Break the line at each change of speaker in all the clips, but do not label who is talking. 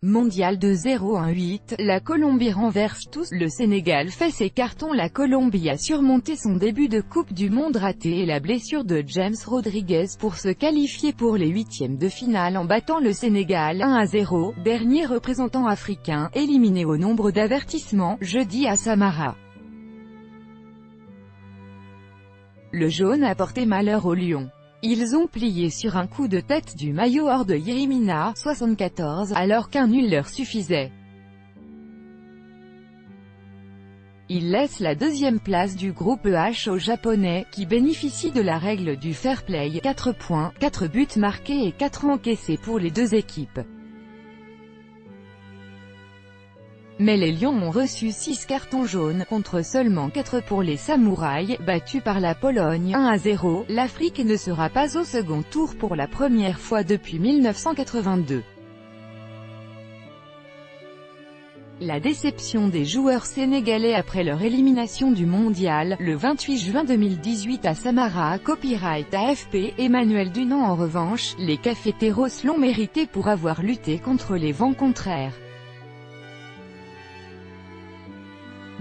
Mondial de 0-1-8, la Colombie renverse tous, le Sénégal fait ses cartons. La Colombie a surmonté son début de Coupe du Monde raté et la blessure de James Rodriguez pour se qualifier pour les huitièmes de finale en battant le Sénégal 1-0, dernier représentant africain, éliminé au nombre d'avertissements, jeudi à Samara. Le jaune a porté malheur aux Lions. Ils ont plié sur un coup de tête du maillot hors de Yerimina, 74, alors qu'un nul leur suffisait. Ils laissent la deuxième place du groupe H aux Japonais, qui bénéficient de la règle du fair play, 4 points, 4 buts marqués et 4 encaissés pour les deux équipes. Mais les Lions ont reçu 6 cartons jaunes, contre seulement 4 pour les Samouraïs, battus par la Pologne 1-0. L'Afrique ne sera pas au second tour pour la première fois depuis 1982. La déception des joueurs sénégalais après leur élimination du mondial, le 28 juin 2018 à Samara. Copyright AFP. Emmanuel Dunant. En revanche, les cafeteros l'ont mérité pour avoir lutté contre les vents contraires.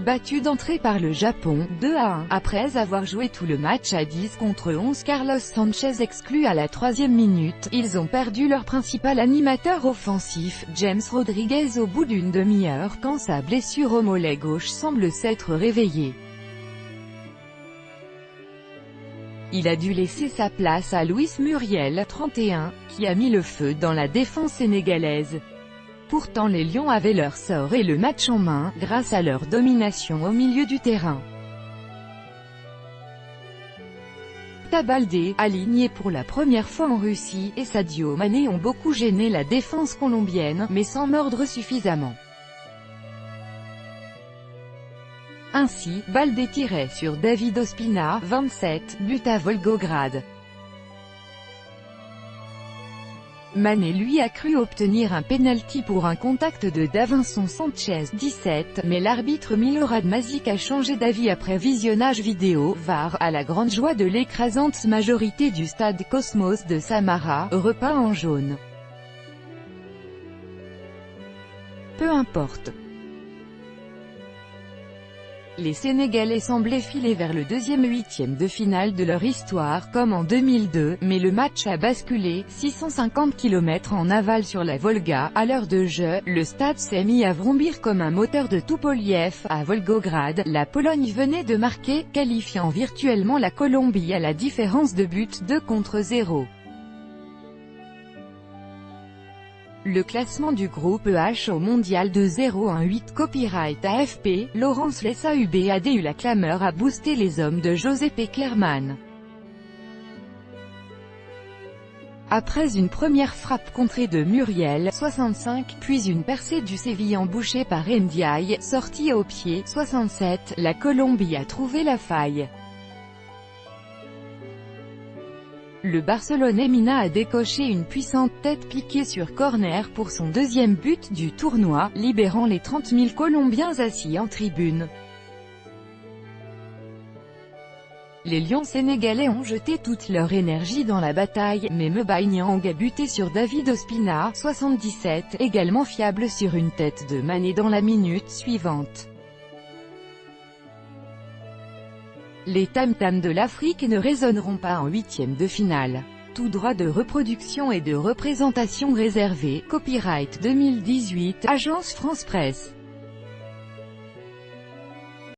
Battu d'entrée par le Japon, 2-1, après avoir joué tout le match à 10 contre 11, Carlos Sanchez exclu à la 3e minute, ils ont perdu leur principal animateur offensif, James Rodriguez au bout d'une demi-heure quand sa blessure au mollet gauche semble s'être réveillée. Il a dû laisser sa place à Luis Muriel, 31, qui a mis le feu dans la défense sénégalaise. Pourtant les Lions avaient leur sort et le match en main, grâce à leur domination au milieu du terrain. Baldé, aligné pour la première fois en Russie, et Sadio Mané ont beaucoup gêné la défense colombienne, mais sans mordre suffisamment. Ainsi, Baldé tirait sur David Ospina, 27, but à Volgograd. Mané lui a cru obtenir un penalty pour un contact de Davinson Sanchez, 17, mais l'arbitre Milorad Mazic a changé d'avis après visionnage vidéo, VAR, à la grande joie de l'écrasante majorité du stade Cosmos de Samara, repeint en jaune. Peu importe. Les Sénégalais semblaient filer vers le deuxième huitième de finale de leur histoire comme en 2002, mais le match a basculé, 650 km en aval sur la Volga. À l'heure de jeu, le stade s'est mis à vrombir comme un moteur de Tupolev. À Volgograd, la Pologne venait de marquer, qualifiant virtuellement la Colombie à la différence de but 2-0. Le classement du groupe H au mondial de 0-1-8. Copyright AFP. Laurence Lessahubé a eu la clameur à booster les hommes de José Pekerman. Après une première frappe contrée de Muriel, 65, puis une percée du Sévillan bouchée par Ndiaye, sortie au pied, 67, la Colombie a trouvé la faille. Le Barcelonais Mina a décoché une puissante tête piquée sur corner pour son deuxième but du tournoi, libérant les 30 000 Colombiens assis en tribune. Les Lions sénégalais ont jeté toute leur énergie dans la bataille, mais Mbaye Niang a buté sur David Ospina, 77, également fiable sur une tête de Mané dans la minute suivante. Les tam-tams de l'Afrique ne résonneront pas en huitième de finale. Tout droit de reproduction et de représentation réservé. Copyright 2018, Agence France Presse.